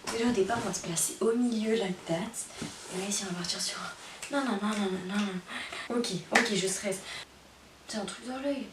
Déjà au départ on va se placer au milieu like that. Et là ici on va partir sur... Non. Ok, je stresse. C'est un truc dans l'œil.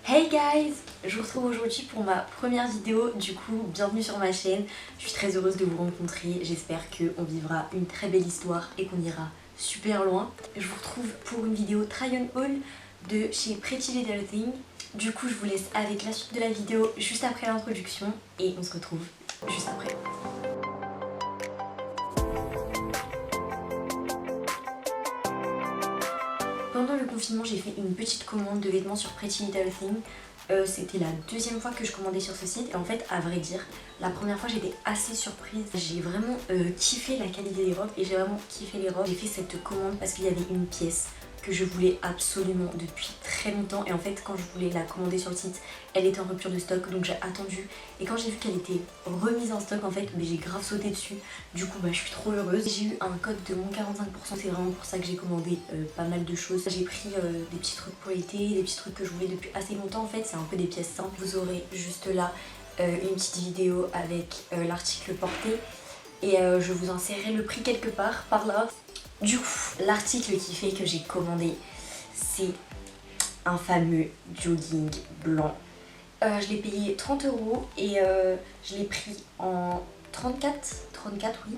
Hey guys, je vous retrouve aujourd'hui pour ma première vidéo, du coup bienvenue sur ma chaîne. Je suis très heureuse de vous rencontrer, j'espère qu'on vivra une très belle histoire et qu'on ira super loin. Je vous retrouve pour une vidéo try on haul de chez Pretty Little Thing. Du coup je vous laisse avec la suite de la vidéo juste après l'introduction et on se retrouve juste après. Pendant le confinement, j'ai fait une petite commande de vêtements sur Pretty Little Thing. C'était la deuxième fois que je commandais sur ce site et en fait, à vrai dire, la première fois j'étais assez surprise. J'ai vraiment kiffé la qualité des robes et j'ai vraiment kiffé les robes. J'ai fait cette commande parce qu'il y avait une pièce que je voulais absolument depuis très longtemps et en fait quand je voulais la commander sur le site elle était en rupture de stock donc j'ai attendu et quand j'ai vu qu'elle était remise en stock en fait j'ai grave sauté dessus. Du coup je suis trop heureuse. J'ai eu un code de moins 45%, c'est vraiment pour ça que j'ai commandé pas mal de choses. J'ai pris des petits trucs pour l'été, des petits trucs que je voulais depuis assez longtemps en fait, c'est un peu des pièces simples. Vous aurez juste là une petite vidéo avec l'article porté et je vous insérerai le prix quelque part par là. Du coup, l'article qui fait que j'ai commandé, c'est un fameux jogging blanc. Je l'ai payé 30 € et je l'ai pris en 34 oui.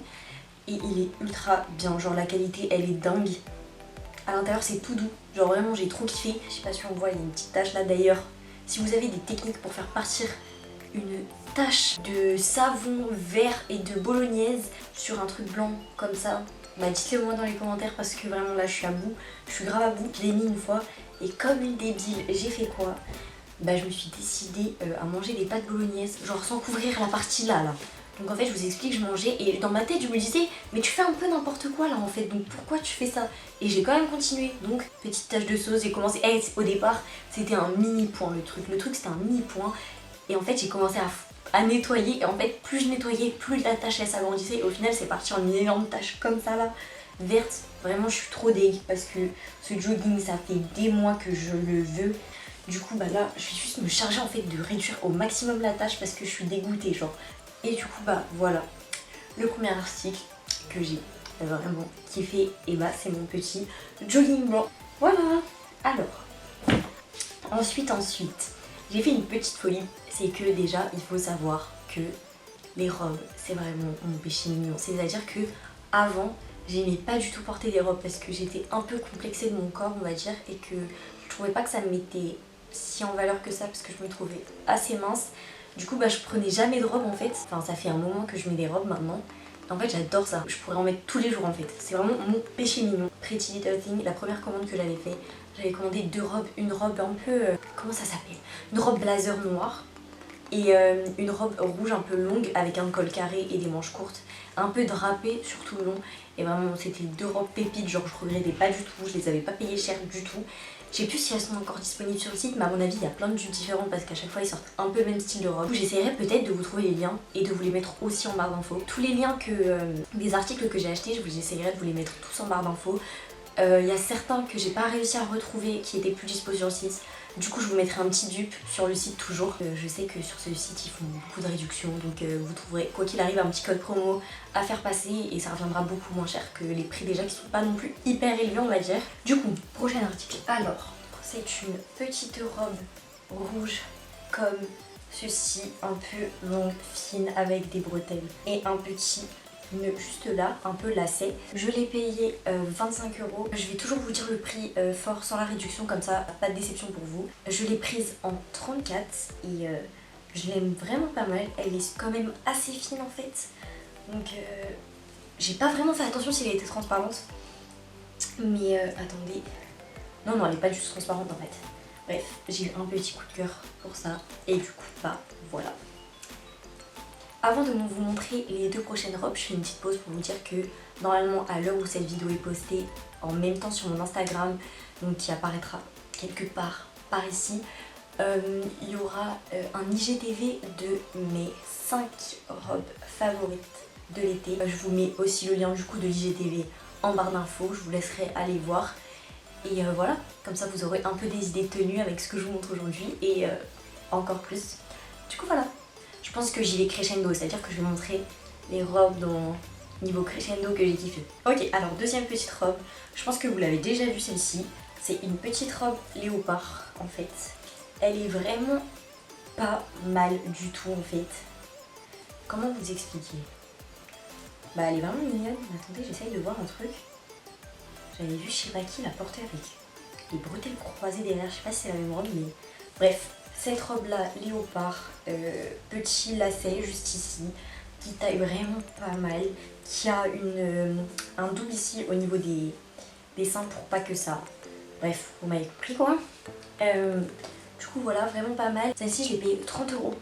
Et il est ultra bien, genre la qualité elle est dingue. À l'intérieur c'est tout doux, genre vraiment j'ai trop kiffé. Je sais pas si on voit, il y a une petite tache là d'ailleurs. Si vous avez des techniques pour faire partir une tache de savon vert et de bolognaise sur un truc blanc comme ça, bah dites-le moi dans les commentaires parce que vraiment là je suis à bout, je suis grave à bout. Je l'ai mis une fois et comme une débile, j'ai fait quoi? Bah je me suis décidée à manger des pâtes bolognaise, genre sans couvrir la partie là. Donc en fait je vous explique, je mangeais et dans ma tête je me disais mais tu fais un peu n'importe quoi là en fait, donc pourquoi tu fais ça? Et j'ai quand même continué, donc petite tache de sauce, j'ai commencé, au départ c'était un mini point le truc c'était un mini point et en fait j'ai commencé à nettoyer et en fait plus je nettoyais plus la tache elle s'agrandissait et au final c'est parti en une énorme tache comme ça là, verte. Vraiment je suis trop deg parce que ce jogging ça fait des mois que je le veux. Du coup là je vais juste me charger en fait de réduire au maximum la tâche parce que je suis dégoûtée genre. Et du coup voilà le premier article que j'ai vraiment kiffé et c'est mon petit jogging blanc. Voilà. Alors ensuite j'ai fait une petite folie, c'est que déjà il faut savoir que les robes c'est vraiment mon péché mignon. C'est à dire que avant j'aimais pas du tout porter des robes parce que j'étais un peu complexée de mon corps on va dire et que je trouvais pas que ça me mettait si en valeur que ça parce que je me trouvais assez mince. Du coup je prenais jamais de robe en fait, enfin ça fait un moment que je mets des robes maintenant. En fait j'adore ça, je pourrais en mettre tous les jours en fait, c'est vraiment mon péché mignon. Pretty Little Thing, la première commande que j'avais fait, j'avais commandé deux robes, une robe un peu, comment ça s'appelle? Une robe blazer noire et une robe rouge un peu longue avec un col carré et des manches courtes, un peu drapée sur tout le long. Et vraiment c'était deux robes pépites, genre je regrettais pas du tout, je les avais pas payées cher du tout. Je sais plus si elles sont encore disponibles sur le site mais à mon avis il y a plein de jupes différents parce qu'à chaque fois ils sortent un peu le même style de robe. J'essaierai peut-être de vous trouver les liens et de vous les mettre aussi en barre d'infos. Tous les liens des articles que j'ai achetés, j'essaierai de vous les mettre tous en barre d'infos. Il y a certains que j'ai pas réussi à retrouver qui étaient plus dispo sur le site. Du coup je vous mettrai un petit dupe sur le site toujours. Je sais que sur ce site ils font beaucoup de réductions donc vous trouverez quoi qu'il arrive un petit code promo à faire passer et ça reviendra beaucoup moins cher que les prix déjà qui sont pas non plus hyper élevés on va dire. Du coup prochain article. Alors c'est une petite robe rouge comme ceci, un peu longue, fine avec des bretelles et un petit nœud juste là, un peu lacet. Je l'ai payé 25 €. Je vais toujours vous dire le prix fort sans la réduction comme ça, pas de déception pour vous. Je l'ai prise en 34 et je l'aime vraiment pas mal. Elle est quand même assez fine en fait. Donc j'ai pas vraiment fait attention si elle était transparente. Mais attendez. Non, elle est pas du tout transparente en fait. Bref, j'ai eu un petit coup de cœur pour ça. Et du coup, voilà. Avant de vous montrer les deux prochaines robes, je fais une petite pause pour vous dire que normalement à l'heure où cette vidéo est postée, en même temps sur mon Instagram, donc qui apparaîtra quelque part par ici, il y aura un IGTV de mes 5 robes favorites de l'été. Je vous mets aussi le lien du coup de l'IGTV en barre d'infos, je vous laisserai aller voir. Et voilà, comme ça vous aurez un peu des idées de tenue avec ce que je vous montre aujourd'hui et encore plus. Du coup voilà. je pense que j'y vais crescendo, c'est-à-dire que je vais montrer les robes dans niveau crescendo que j'ai kiffé. Ok, alors deuxième petite robe, je pense que vous l'avez déjà vue celle-ci. C'est une petite robe léopard en fait. Elle est vraiment pas mal du tout en fait. Comment vous expliquer? Bah elle est vraiment mignonne. Attendez, j'essaye de voir un truc. J'avais vu je sais pas qui la porter avec les bretelles croisées derrière. Je sais pas si c'est la même robe mais bref. Cette robe là, léopard, petit lacet juste ici, qui taille vraiment pas mal, qui a un double ici au niveau des seins pour pas que ça. Bref, vous m'avez compris quoi. Du coup voilà, vraiment pas mal. Celle-ci je l'ai payée 30 €.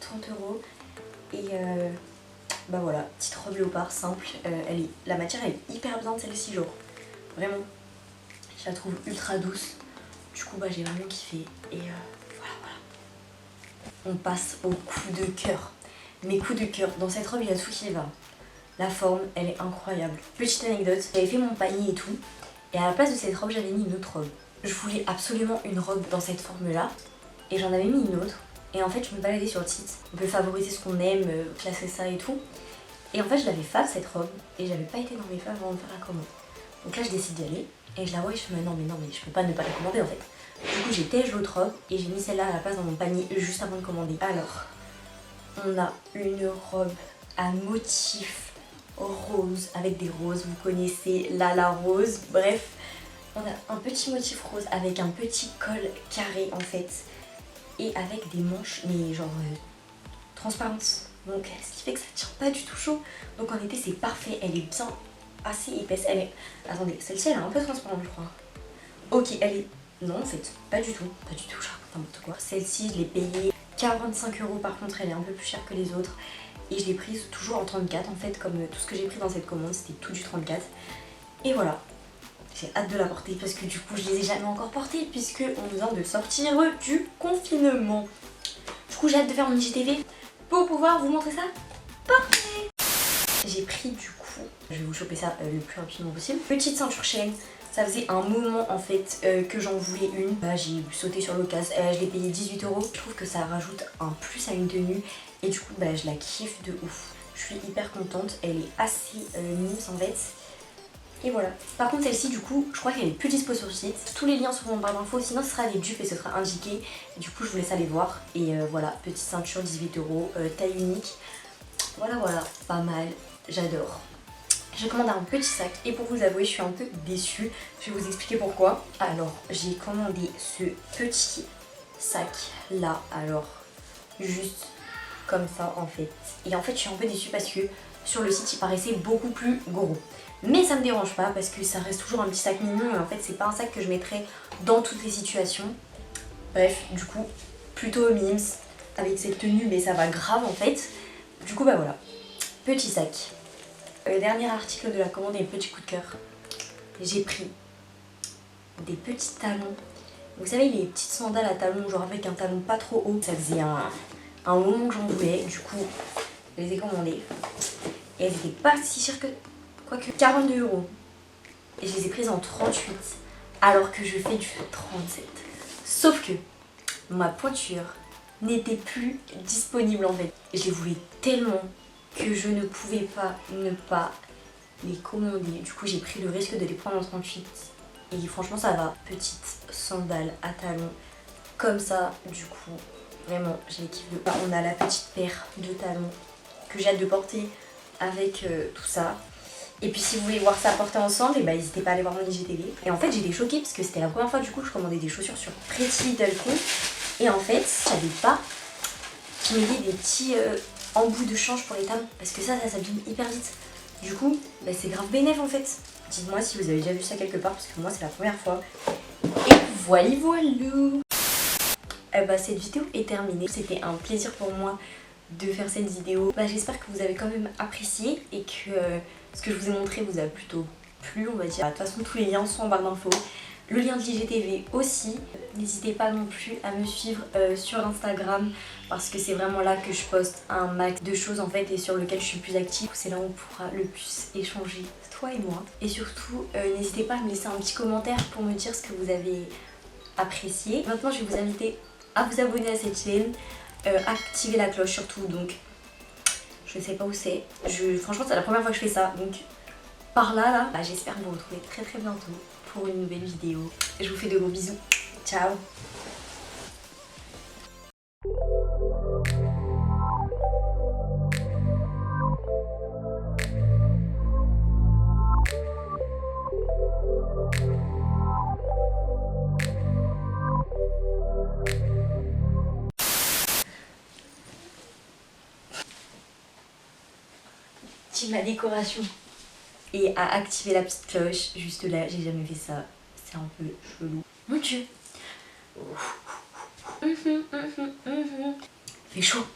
30 € et bah voilà, petite robe léopard simple. La matière elle est hyper bien celle-ci genre. Vraiment, je la trouve ultra douce. Du coup bah j'ai vraiment kiffé et voilà. On passe au coup de cœur. Mes coups de cœur, dans cette robe il y a tout qui va. La forme, elle est incroyable. Petite anecdote, j'avais fait mon panier et tout. Et à la place de cette robe, j'avais mis une autre robe. Je voulais absolument une robe dans cette forme-là. Et j'en avais mis une autre. Et en fait, je me baladais sur le site. On peut favoriser ce qu'on aime, classer ça et tout. Et en fait, je l'avais faite cette robe. Et j'avais pas été dans mes faves avant de faire la commande. Donc là, je décide d'y aller. Et je la vois et je me dis non, mais je peux pas ne pas la commander en fait. Du coup, j'ai tège l'autre robe. Et j'ai mis celle-là à la place dans mon panier juste avant de commander. Alors, on a une robe à motif rose avec des roses, vous connaissez la rose, bref on a un petit motif rose avec un petit col carré en fait et avec des manches mais genre transparentes, donc ce qui fait que ça tire pas du tout chaud, donc en été c'est parfait, elle est bien assez épaisse, elle est, attendez, celle-ci elle est un peu transparente je crois, ok elle est, non en fait pas du tout, je raconte n'importe quoi, celle-ci je l'ai payée 45 € par contre, elle est un peu plus chère que les autres. Et je l'ai prise toujours en 34 en fait, comme tout ce que j'ai pris dans cette commande, c'était tout du 34. Et voilà, j'ai hâte de la porter parce que du coup je les ai jamais encore portées puisque on vient de sortir du confinement. Du coup j'ai hâte de faire mon IGTV pour pouvoir vous montrer ça. Parfait. J'ai pris du coup, je vais vous choper ça le plus rapidement possible. Petite ceinture chaîne. Ça faisait un moment en fait que j'en voulais une. Bah, j'ai sauté sur l'occasion, je l'ai payé 18 €. Je trouve que ça rajoute un plus à une tenue et du coup bah, je la kiffe de ouf. Je suis hyper contente, elle est assez mimes en fait. Et voilà. Par contre celle-ci du coup, je crois qu'elle est plus dispo sur le site. Tous les liens seront en barre d'infos, sinon ce sera des dupes et ce sera indiqué. Et du coup je vous laisse aller voir. Et voilà, petite ceinture 18 €, taille unique. Voilà, pas mal, j'adore. J'ai commandé un petit sac et pour vous avouer je suis un peu déçue, je vais vous expliquer pourquoi. Alors j'ai commandé ce petit sac là, alors juste comme ça en fait. Et en fait je suis un peu déçue parce que sur le site il paraissait beaucoup plus gros. Mais ça me dérange pas parce que ça reste toujours un petit sac mignon et en fait c'est pas un sac que je mettrais dans toutes les situations. Bref, du coup plutôt mimes avec cette tenue mais ça va grave en fait. Du coup bah voilà, petit sac. Le dernier article de la commande est petit coup de cœur. J'ai pris des petits talons. Vous savez les petites sandales à talons, genre avec un talon pas trop haut. Ça faisait un moment que j'en voulais, du coup je les ai commandées. Et elles étaient pas si chères que, quoique 42 €. Et je les ai prises en 38 alors que je fais du 37. Sauf que ma pointure n'était plus disponible en fait. Je les voulais tellement que je ne pouvais pas ne pas les commander. Du coup j'ai pris le risque de les prendre en 38 et franchement ça va. Petite sandale à talons comme ça, du coup vraiment je les kiffe. On a la petite paire de talons que j'ai hâte de porter avec tout ça. Et puis si vous voulez voir ça porter ensemble, et bah n'hésitez pas à aller voir mon IGTV. Et en fait j'étais choquée parce que c'était la première fois du coup que je commandais des chaussures sur Pretty Little Thing. Et en fait je savais pas qu'il y avait des petits embouts de change pour les talons parce que ça s'abîme hyper vite. Du coup bah, c'est grave bénéf en fait. Dites-moi si vous avez déjà vu ça quelque part parce que moi c'est la première fois. Et voilà. Bah, cette vidéo est terminée. C'était un plaisir pour moi de faire cette vidéo. Bah, j'espère que vous avez quand même apprécié et que ce que je vous ai montré vous a plutôt plu on va dire. De toute façon tous les liens sont en barre d'infos. Le lien de l'IGTV aussi. N'hésitez pas non plus à me suivre sur Instagram parce que c'est vraiment là que je poste un max de choses en fait et sur lequel je suis plus active. C'est là où on pourra le plus échanger, toi et moi. Et surtout, n'hésitez pas à me laisser un petit commentaire pour me dire ce que vous avez apprécié. Maintenant, je vais vous inviter à vous abonner à cette chaîne, activer la cloche surtout, donc je sais pas où c'est. Franchement c'est la première fois que je fais ça, donc par là, bah, j'espère vous retrouver très très bientôt pour une nouvelle vidéo. Je vous fais de gros bisous, ciao. Ma décoration et à activer la petite cloche juste là, j'ai jamais fait ça, c'est un peu chelou. Mon dieu, fait chaud.